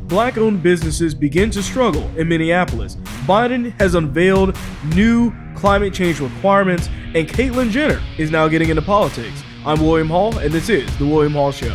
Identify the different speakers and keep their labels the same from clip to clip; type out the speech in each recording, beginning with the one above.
Speaker 1: black-owned businesses begin to struggle in Minneapolis, Biden has unveiled new climate change requirements, and Caitlyn Jenner is now getting into politics. I'm William Hall, and this is The William Hall Show.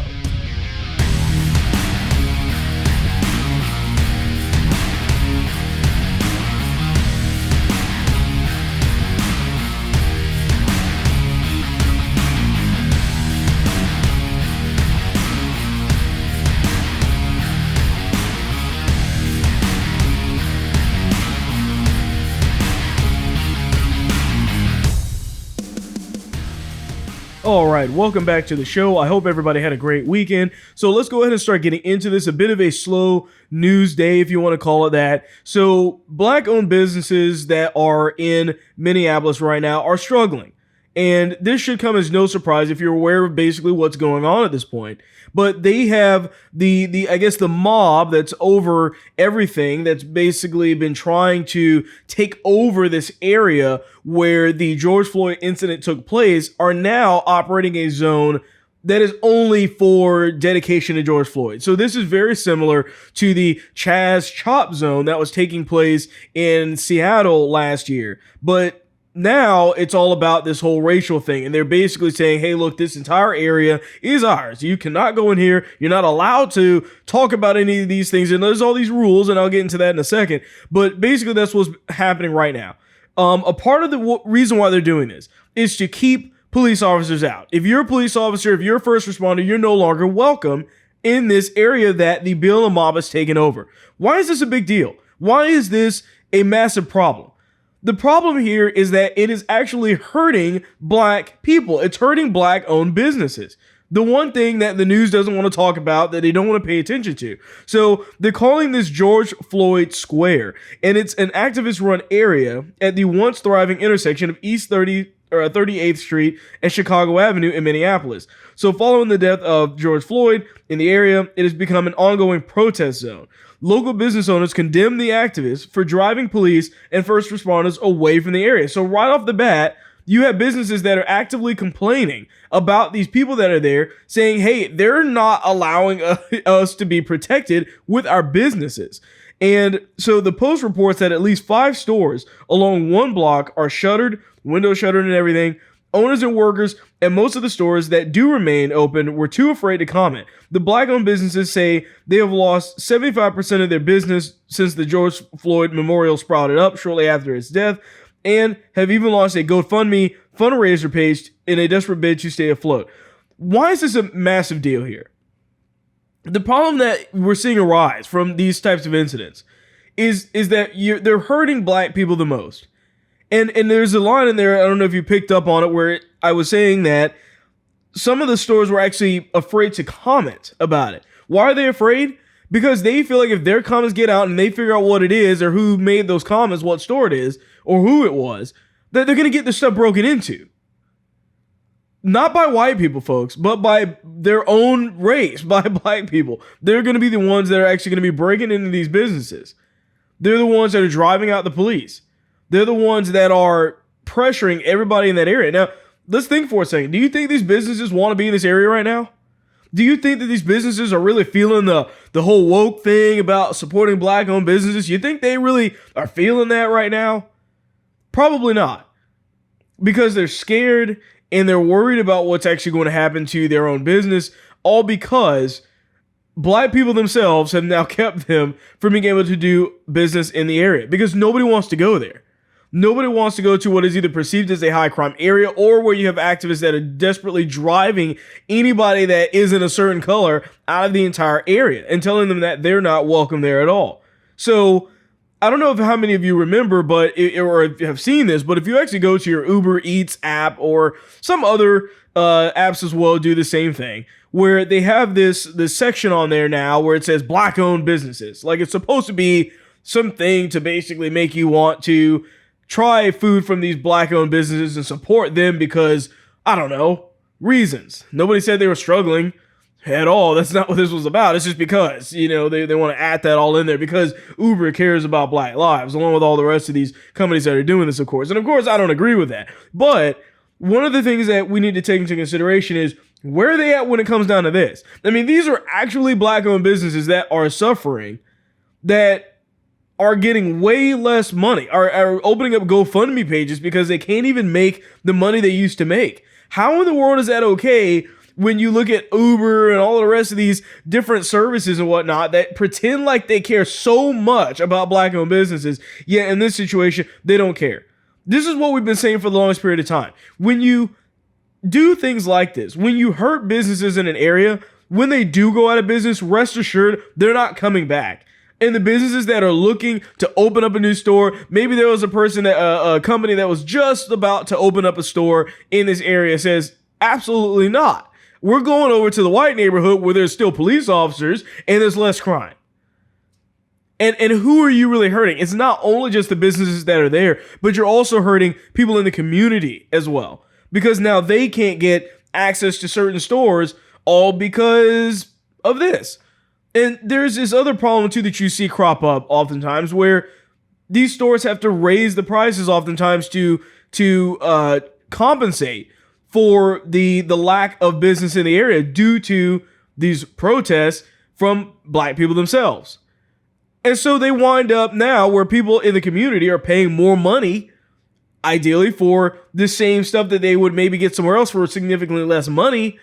Speaker 1: All right, welcome back to the show. I hope everybody had a great weekend. So let's go ahead and start getting into this. A bit of a slow news day, if you want to call it that. So black-owned businesses that are in Minneapolis right now are struggling. And this should come as no surprise if you're aware of basically what's going on at this point. But they have the mob that's over everything, that's basically been trying to take over this area where the George Floyd incident took place, are now operating a zone that is only for dedication to George Floyd. So this is very similar to the Chaz Chop zone that was taking place in Seattle last year. But now it's all about this whole racial thing, and they're basically saying, hey, look, this entire area is ours. You cannot go in here. You're not allowed to talk about any of these things, and there's all these rules, and I'll get into that in a second. But basically, that's what's happening right now. A part of the reason why they're doing this is to keep police officers out. If you're a police officer, if you're a first responder, you're no longer welcome in this area that the BLM mob has taken over. Why is this a big deal? Why is this a massive problem? The problem here is that it is actually hurting black people. It's hurting black-owned businesses. The one thing that the news doesn't want to talk about, that they don't want to pay attention to. So they're calling this George Floyd Square, and it's an activist-run area at the once thriving intersection of East 38th Street and Chicago Avenue in Minneapolis. So following the death of George Floyd in the area, it has become an ongoing protest zone. Local business owners condemn the activists for driving police and first responders away from the area. So right off the bat, you have businesses that are actively complaining about these people that are there, saying, hey, they're not allowing us to be protected with our businesses. And so the Post reports that at least 5 stores along one block are shuttered, windows shuttered and everything. Owners and workers at most of the stores that do remain open were too afraid to comment. The black-owned businesses say they have lost 75% of their business since the George Floyd Memorial sprouted up shortly after his death, and have even launched a GoFundMe fundraiser page in a desperate bid to stay afloat. Why is this a massive deal here? The problem that we're seeing arise from these types of incidents is that they're hurting black people the most. And there's a line in there, I don't know if you picked up on it, where I was saying that some of the stores were actually afraid to comment about it. Why are they afraid? Because they feel like if their comments get out and they figure out what it is or who made those comments, what store it is, or who it was, that they're going to get their stuff broken into. Not by white people, folks, but by their own race, by black people. They're going to be the ones that are actually going to be breaking into these businesses. They're the ones that are driving out the police. They're the ones that are pressuring everybody in that area. Now, let's think for a second. Do you think these businesses want to be in this area right now? Do you think that these businesses are really feeling the whole woke thing about supporting black-owned businesses? You think they really are feeling that right now? Probably not. Because they're scared and they're worried about what's actually going to happen to their own business, all because black people themselves have now kept them from being able to do business in the area because nobody wants to go there. Nobody wants to go to what is either perceived as a high crime area or where you have activists that are desperately driving anybody that isn't a certain color out of the entire area and telling them that they're not welcome there at all. So I don't know how many of you remember, or if you have seen this, but if you actually go to your Uber Eats app or some other apps as well, do the same thing, where they have this section on there now where it says black-owned businesses. Like it's supposed to be something to basically make you want to try food from these black-owned businesses and support them because, I don't know, reasons. Nobody said they were struggling at all. That's not what this was about. It's just because, they want to add that all in there because Uber cares about black lives, along with all the rest of these companies that are doing this, of course. And of course, I don't agree with that. But one of the things that we need to take into consideration is Where are they at when it comes down to this? I mean, these are actually black-owned businesses that are suffering, that are getting way less money, are opening up GoFundMe pages because they can't even make the money they used to make. How in the world is that okay when you look at Uber and all the rest of these different services and whatnot that pretend like they care so much about black-owned businesses, yet in this situation, they don't care? This is what we've been saying for the longest period of time. When you do things like this, when you hurt businesses in an area, when they do go out of business, rest assured, they're not coming back. And the businesses that are looking to open up a new store, maybe there was a person, a company that was just about to open up a store in this area, says, absolutely not. We're going over to the white neighborhood where there's still police officers and there's less crime. And who are you really hurting? It's not only just the businesses that are there, but you're also hurting people in the community as well. Because now they can't get access to certain stores, all because of this. And there's this other problem too that you see crop up oftentimes, where these stores have to raise the prices oftentimes to compensate for the lack of business in the area due to these protests from black people themselves. And so they wind up now where people in the community are paying more money, ideally, for the same stuff that they would maybe get somewhere else for significantly less money.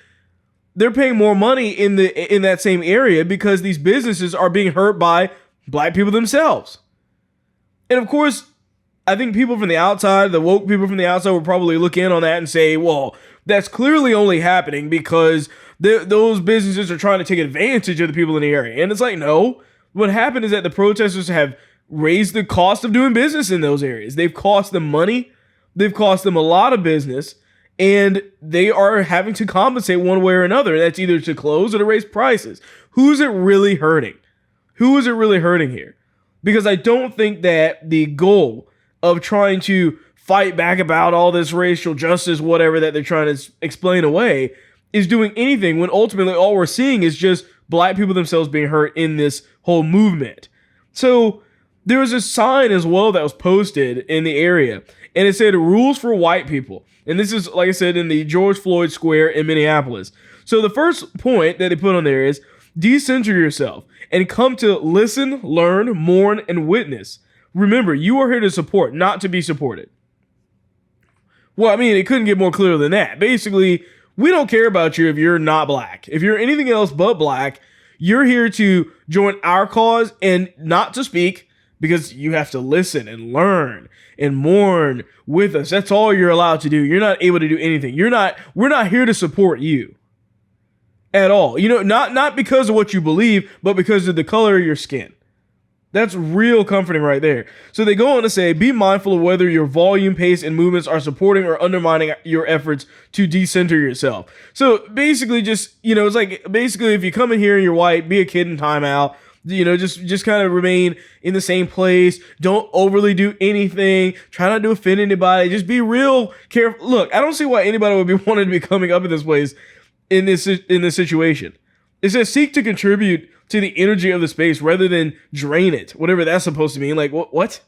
Speaker 1: They're paying more money in that same area because these businesses are being hurt by black people themselves. And of course, I think people from the outside, the woke people from the outside, will probably look in on that and say, well, that's clearly only happening because those businesses are trying to take advantage of the people in the area. And it's like, no. What happened is that the protesters have raised the cost of doing business in those areas. They've cost them money. They've cost them a lot of business. And they are having to compensate one way or another. That's either to close or to raise prices. Who's it really hurting? Who is it really hurting here? Because I don't think that the goal of trying to fight back about all this racial justice, whatever that they're trying to explain away, is doing anything when ultimately all we're seeing is just black people themselves being hurt in this whole movement. So there was a sign as well that was posted in the area, and it said rules for white people. And this is, like I said, in the George Floyd Square in Minneapolis. So the first point that they put on there is decenter yourself and come to listen, learn, mourn, and witness. Remember, you are here to support, not to be supported. Well, I mean, it couldn't get more clear than that. Basically, we don't care about you if you're not black. If you're anything else but black, you're here to join our cause and not to speak, because you have to listen and learn and mourn with us. That's all you're allowed to do. You're not able to do anything. We're not here to support you at all. You know, not because of what you believe, but because of the color of your skin. That's real comforting right there. So they go on to say, be mindful of whether your volume, pace, and movements are supporting or undermining your efforts to decenter yourself. So basically just, you know, it's like, basically if you come in here and you're white, be a kid in timeout, you know, just kind of remain in the same place. Don't overly do anything. Try not to offend anybody. Just be real careful. Look, I don't see why anybody would be wanting to be coming up in this place in this situation. It says seek to contribute to the energy of the space rather than drain it, whatever that's supposed to mean. Like, what?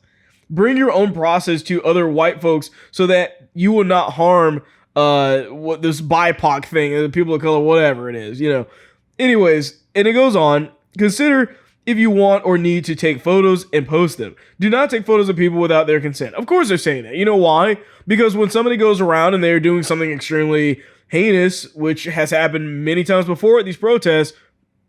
Speaker 1: Bring your own process to other white folks so that you will not harm what this BIPOC thing, the people of color, whatever it is, you know. Anyways, and it goes on, consider if you want or need to take photos and post them. Do not take photos of people without their consent. Of course they're saying that. You know why? Because when somebody goes around and they're doing something extremely heinous, which has happened many times before at these protests,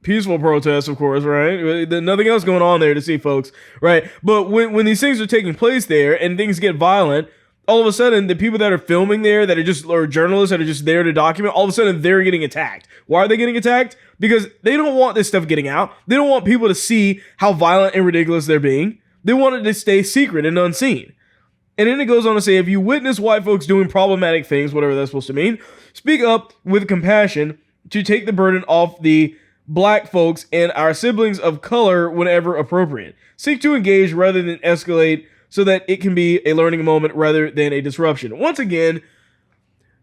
Speaker 1: peaceful protests, of course, right? There's nothing else going on there to see, folks, right? But when these things are taking place there and things get violent, all of a sudden, the people that are filming there, that are just, or journalists that are just there to document, all of a sudden they're getting attacked. Why are they getting attacked? Because they don't want this stuff getting out. They don't want people to see how violent and ridiculous they're being. They want it to stay secret and unseen. And then it goes on to say, if you witness white folks doing problematic things, whatever that's supposed to mean, speak up with compassion to take the burden off the black folks and our siblings of color whenever appropriate. Seek to engage rather than escalate so that it can be a learning moment rather than a disruption. Once again,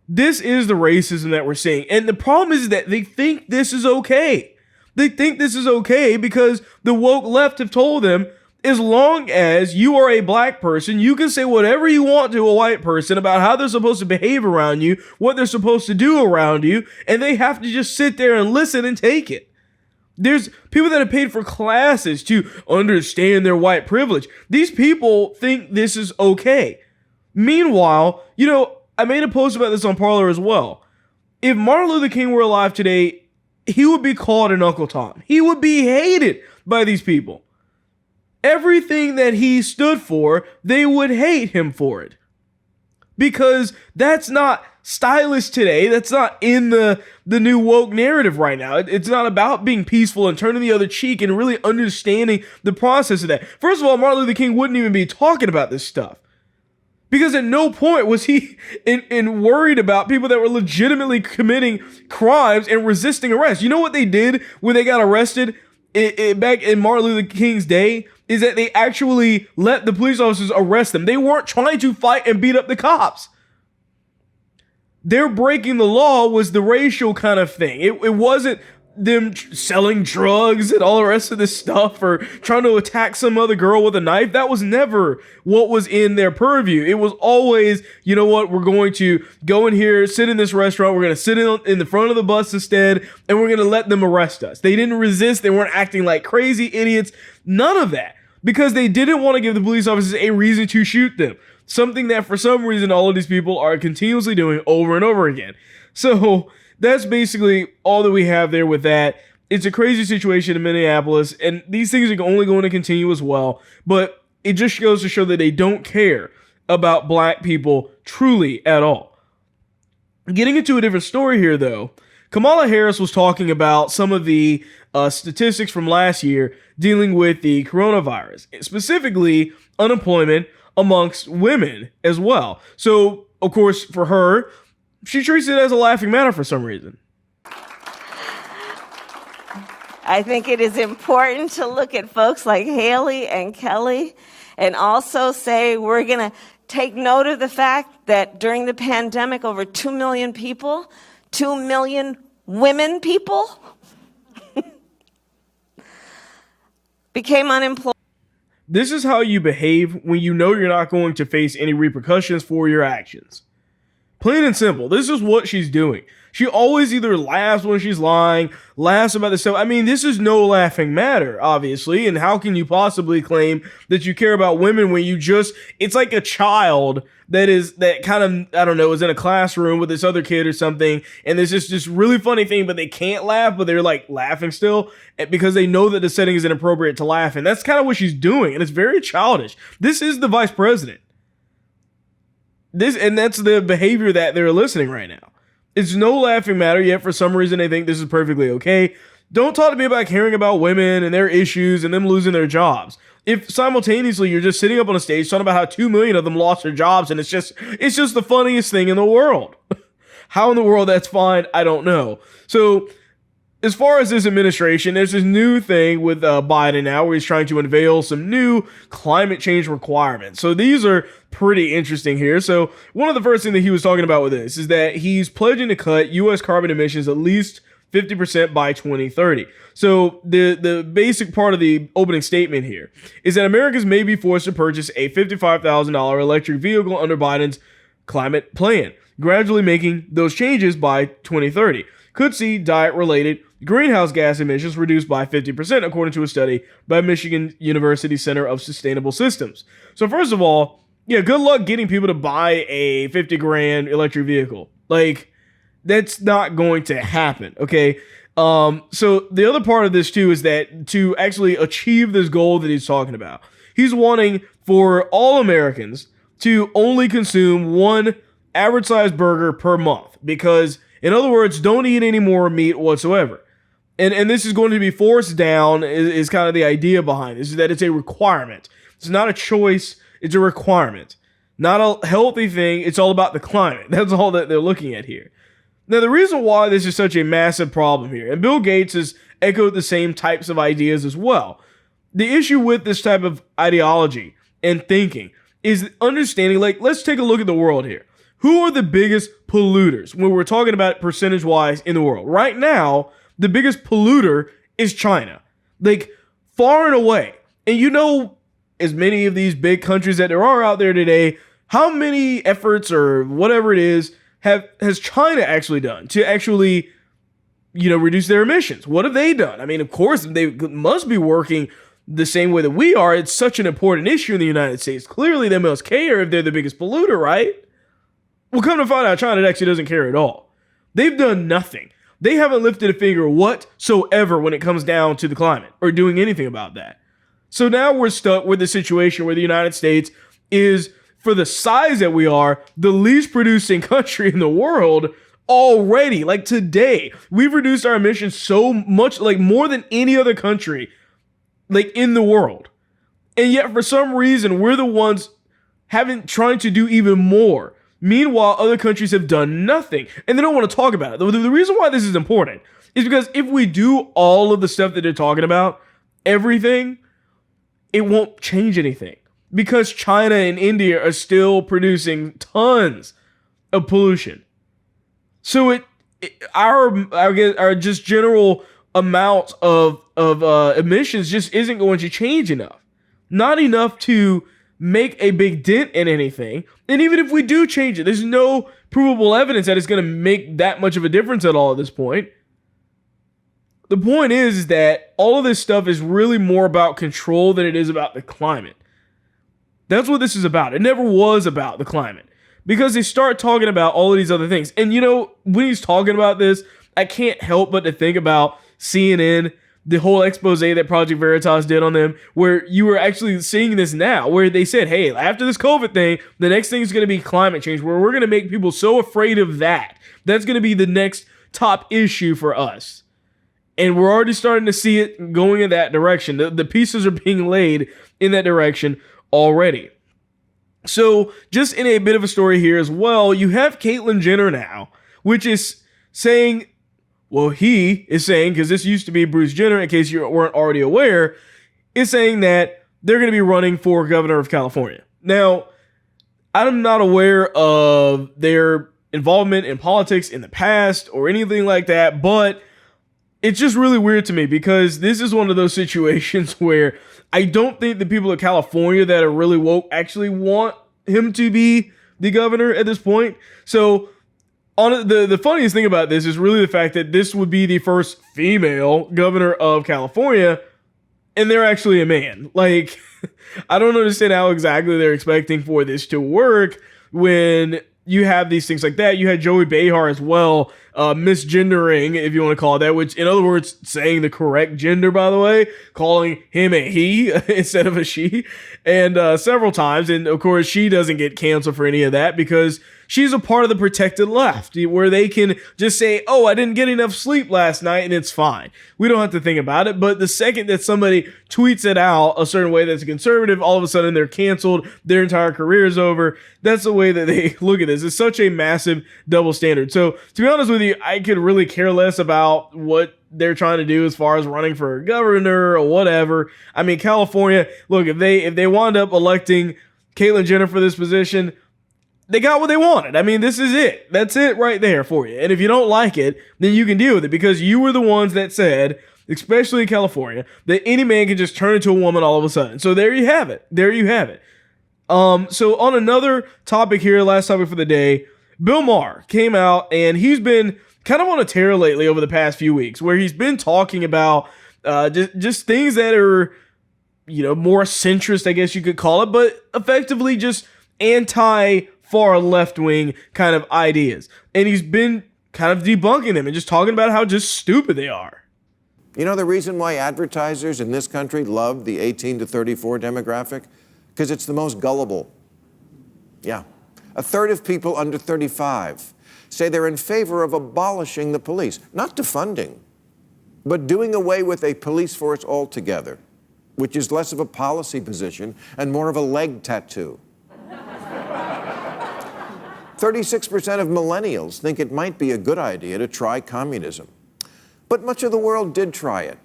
Speaker 1: this is the racism that we're seeing. And the problem is that they think this is okay. They think this is okay because the woke left have told them As long as you are a black person, you can say whatever you want to a white person about how they're supposed to behave around you, what they're supposed to do around you, and they have to just sit there and listen and take it. There's people that have paid for classes to understand their white privilege. These people think this is okay. Meanwhile, I made a post about this on Parler as well. If Martin Luther King were alive today, he would be called an Uncle Tom. He would be hated by these people. Everything that he stood for, they would hate him for it. Because that's not stylish today. That's not in the new woke narrative right now. It's not about being peaceful and turning the other cheek and really understanding the process of that. First of all, Martin Luther King wouldn't even be talking about this stuff. Because at no point was he in worried about people that were legitimately committing crimes and resisting arrest. You know what they did when they got arrested back in Martin Luther King's day? Is that they actually let the police officers arrest them. They weren't trying to fight and beat up the cops. Their breaking the law was the racial kind of thing. It wasn't them selling drugs and all the rest of this stuff or trying to attack some other girl with a knife. That was never what was in their purview. It was always, you know what, we're going to go in here, sit in this restaurant, we're going to sit in the front of the bus instead, and we're going to let them arrest us. They didn't resist. They weren't acting like crazy idiots. None of that. Because they didn't want to give the police officers a reason to shoot them. Something that for some reason all of these people are continuously doing over and over again. So that's basically all that we have there with that. It's a crazy situation in Minneapolis, and these things are only going to continue as well. But it just goes to show that they don't care about black people truly at all. Getting into a different story here, though, Kamala Harris was talking about some of the statistics from last year dealing with the coronavirus, specifically unemployment amongst women as well. So, of course, for her, she treats it as a laughing matter for some reason.
Speaker 2: I think it is important to look at folks like Haley and Kelly and also say we're going to take note of the fact that during the pandemic, over 2 million people, 2 million women people became unemployed.
Speaker 1: This is how you behave when you know you're not going to face any repercussions for your actions. Plain and simple. This is what she's doing. She always either laughs when she's lying, laughs about this stuff. I mean, this is no laughing matter, obviously. And how can you possibly claim that you care about women when it's like a child that kind of, I don't know, is in a classroom with this other kid or something. And there's just this really funny thing, but they can't laugh, but they're like laughing still because they know that the setting is inappropriate to laugh. And that's kind of what she's doing. And it's very childish. This is the vice president. And that's the behavior that they're eliciting right now. It's no laughing matter, yet for some reason they think this is perfectly okay. Don't talk to me about caring about women and their issues and them losing their jobs. If simultaneously you're just sitting up on a stage talking about how 2 million of them lost their jobs and it's just the funniest thing in the world. How in the world that's fine, I don't know. So as far as this administration, there's this new thing with Biden now where he's trying to unveil some new climate change requirements. So these are pretty interesting here. So one of the first things that he was talking about with this is that he's pledging to cut U.S. carbon emissions at least 50% by 2030. So the basic part of the opening statement here is that Americans may be forced to purchase a $55,000 electric vehicle under Biden's climate plan, gradually making those changes by 2030. Could see diet-related greenhouse gas emissions reduced by 50%, according to a study by Michigan University Center of Sustainable Systems. So first of all, yeah, good luck getting people to buy a 50 grand electric vehicle. Like, that's not going to happen, okay? So the other part of this too is that to actually achieve this goal that he's talking about, he's wanting for all Americans to only consume one average-sized burger per month because, in other words, don't eat any more meat whatsoever. And this is going to be forced down is kind of the idea behind this, is that it's a requirement. It's not a choice, it's a requirement. Not a healthy thing, it's all about the climate. That's all that they're looking at here. Now, the reason why this is such a massive problem here, and Bill Gates has echoed the same types of ideas as well. The issue with this type of ideology and thinking is understanding, like, let's take a look at the world here. Who are the biggest polluters when we're talking about percentage-wise in the world? Right now, the biggest polluter is China. Like, far and away. And you know as many of these big countries that there are out there today, how many efforts or whatever it is has China actually done to actually, reduce their emissions? What have they done? I mean, of course, they must be working the same way that we are. It's such an important issue in the United States. Clearly, they must care if they're the biggest polluter, right? Well, come to find out, China actually doesn't care at all. They've done nothing. They haven't lifted a finger whatsoever when it comes down to the climate or doing anything about that. So now we're stuck with the situation where the United States is, for the size that we are, the least producing country in the world already. Like today, we've reduced our emissions so much, like more than any other country, like in the world. And yet for some reason, we're the ones trying to do even more. Meanwhile, other countries have done nothing and they don't want to talk about it. The reason why this is important is because if we do all of the stuff that they're talking about, everything, it won't change anything. Because China and India are still producing tons of pollution. So our just general amount of emissions just isn't going to change enough. Not enough to make a big dent in anything. And even if we do change it, there's no provable evidence that it's going to make that much of a difference at all at this point. The point is that all of this stuff is really more about control than it is about the climate. That's what this is about. It never was about the climate. Because they start talking about all of these other things. And when he's talking about this, I can't help but to think about CNN, the whole expose that Project Veritas did on them, where you were actually seeing this now, where they said, hey, after this COVID thing, the next thing is going to be climate change, where we're going to make people so afraid of that. That's going to be the next top issue for us. And we're already starting to see it going in that direction. The pieces are being laid in that direction already. So just in a bit of a story here as well, you have Caitlyn Jenner now, which is saying, well, he is saying, because this used to be Bruce Jenner, in case you weren't already aware, is saying that they're going to be running for governor of California. Now, I'm not aware of their involvement in politics in the past or anything like that, but it's just really weird to me because this is one of those situations where I don't think the people of California that are really woke actually want him to be the governor at this point. So the funniest thing about this is really the fact that this would be the first female governor of California, and they're actually a man. Like, I don't understand how exactly they're expecting for this to work when you have these things like that. You had Joey Behar as well, misgendering, if you want to call it that, which in other words, saying the correct gender, by the way, calling him a he instead of a she, and several times. And of course, she doesn't get canceled for any of that because she's a part of the protected left where they can just say, oh, I didn't get enough sleep last night and it's fine. We don't have to think about it. But the second that somebody tweets it out a certain way that's conservative, all of a sudden they're canceled. Their entire career is over. That's the way that they look at this. It's such a massive double standard. So to be honest with you, I could really care less about what they're trying to do as far as running for governor or whatever. I mean, California, look, if they wound up electing Caitlyn Jenner for this position, they got what they wanted. I mean, this is it. That's it right there for you. And if you don't like it, then you can deal with it because you were the ones that said, especially in California, that any man can just turn into a woman all of a sudden. So there you have it. There you have it. So on another topic here, last topic for the day, Bill Maher came out and he's been kind of on a tear lately over the past few weeks where he's been talking about just things that are, more centrist, I guess you could call it, but effectively just anti-far left-wing kind of ideas. And he's been kind of debunking them and just talking about how just stupid they are.
Speaker 3: You know the reason why advertisers in this country love the 18 to 34 demographic? Because it's the most gullible. Yeah. A third of people under 35 say they're in favor of abolishing the police, not defunding, but doing away with a police force altogether, which is less of a policy position and more of a leg tattoo. 36% of millennials think it might be a good idea to try communism. But much of the world did try it.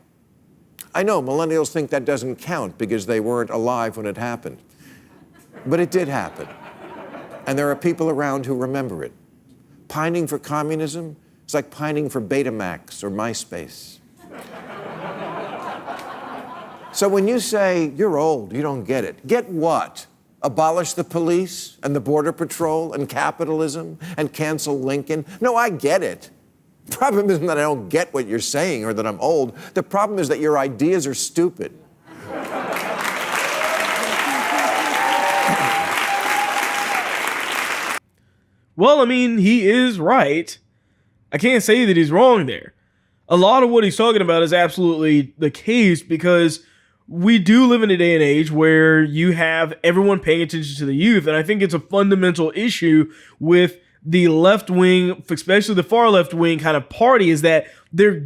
Speaker 3: I know millennials think that doesn't count because they weren't alive when it happened. But it did happen. And there are people around who remember it. Pining for communism is like pining for Betamax or MySpace. So when you say you're old, you don't get it. Get what? Abolish the police and the border patrol and capitalism and cancel Lincoln? No, I get it. The problem isn't that I don't get what you're saying or that I'm old. The problem is that your ideas are stupid.
Speaker 1: Well, I mean, he is right. I can't say that he's wrong there. A lot of what he's talking about is absolutely the case because we do live in a day and age where you have everyone paying attention to the youth. And I think it's a fundamental issue with the left wing, especially the far left wing kind of party, is that they're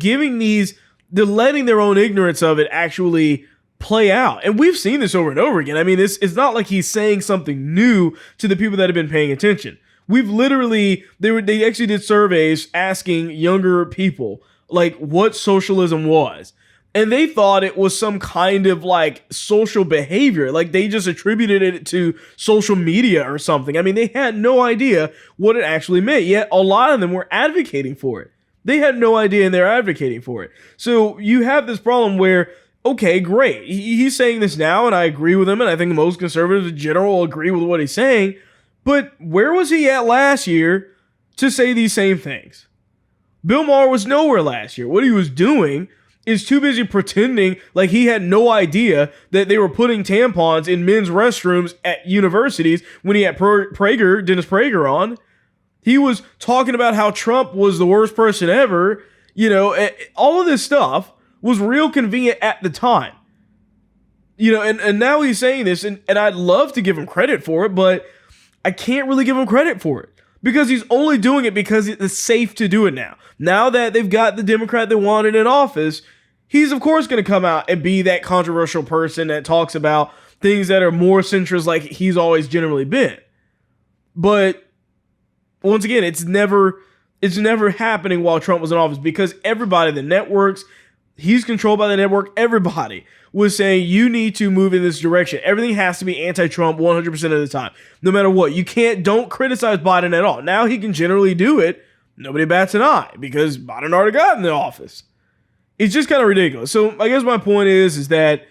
Speaker 1: letting their own ignorance of it actually play out. And we've seen this over and over again. I mean, it's not like he's saying something new to the people that have been paying attention. We've literally, they actually did surveys asking younger people like what socialism was. And they thought it was some kind of like social behavior. Like they just attributed it to social media or something. I mean, they had no idea what it actually meant. Yet a lot of them were advocating for it. They had no idea and they're advocating for it. So you have this problem where, okay, great. He's saying this now and I agree with him. And I think most conservatives in general agree with what he's saying. But where was he at last year to say these same things? Bill Maher was nowhere last year. What he was doing is too busy pretending like he had no idea that they were putting tampons in men's restrooms at universities when he had Dennis Prager on. He was talking about how Trump was the worst person ever. You know, all of this stuff was real convenient at the time. You know, and now he's saying this, and I'd love to give him credit for it, but I can't really give him credit for it because he's only doing it because it's safe to do it now. Now that they've got the Democrat they wanted in office, he's of course going to come out and be that controversial person that talks about things that are more centrist like he's always generally been. But once again, it's never happening while Trump was in office because everybody, the networks, he's controlled by the network, everybody was saying you need to move in this direction. Everything has to be anti-Trump 100% of the time, no matter what. Don't criticize Biden at all. Now he can generally do it. Nobody bats an eye because Biden already got in the office. It's just kind of ridiculous. So I guess my point is that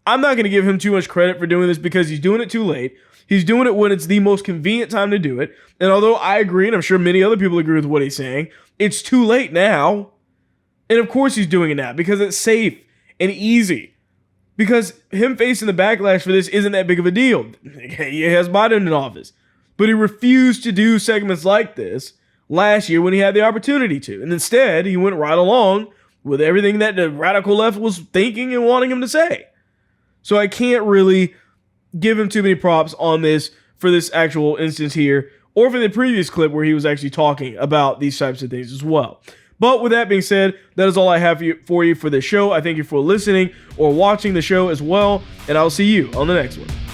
Speaker 1: I'm not going to give him too much credit for doing this because he's doing it too late. He's doing it when it's the most convenient time to do it. And although I agree, and I'm sure many other people agree with what he's saying, it's too late now. And of course he's doing it now because it's safe and easy. Because him facing the backlash for this isn't that big of a deal. He has Biden in office. But he refused to do segments like this last year when he had the opportunity to. And instead, he went right along with everything that the radical left was thinking and wanting him to say. So I can't really give him too many props on this for this actual instance here, or for the previous clip where he was actually talking about these types of things as well. But with that being said, that is all I have for you for this show. I thank you for listening or watching the show as well, and I'll see you on the next one.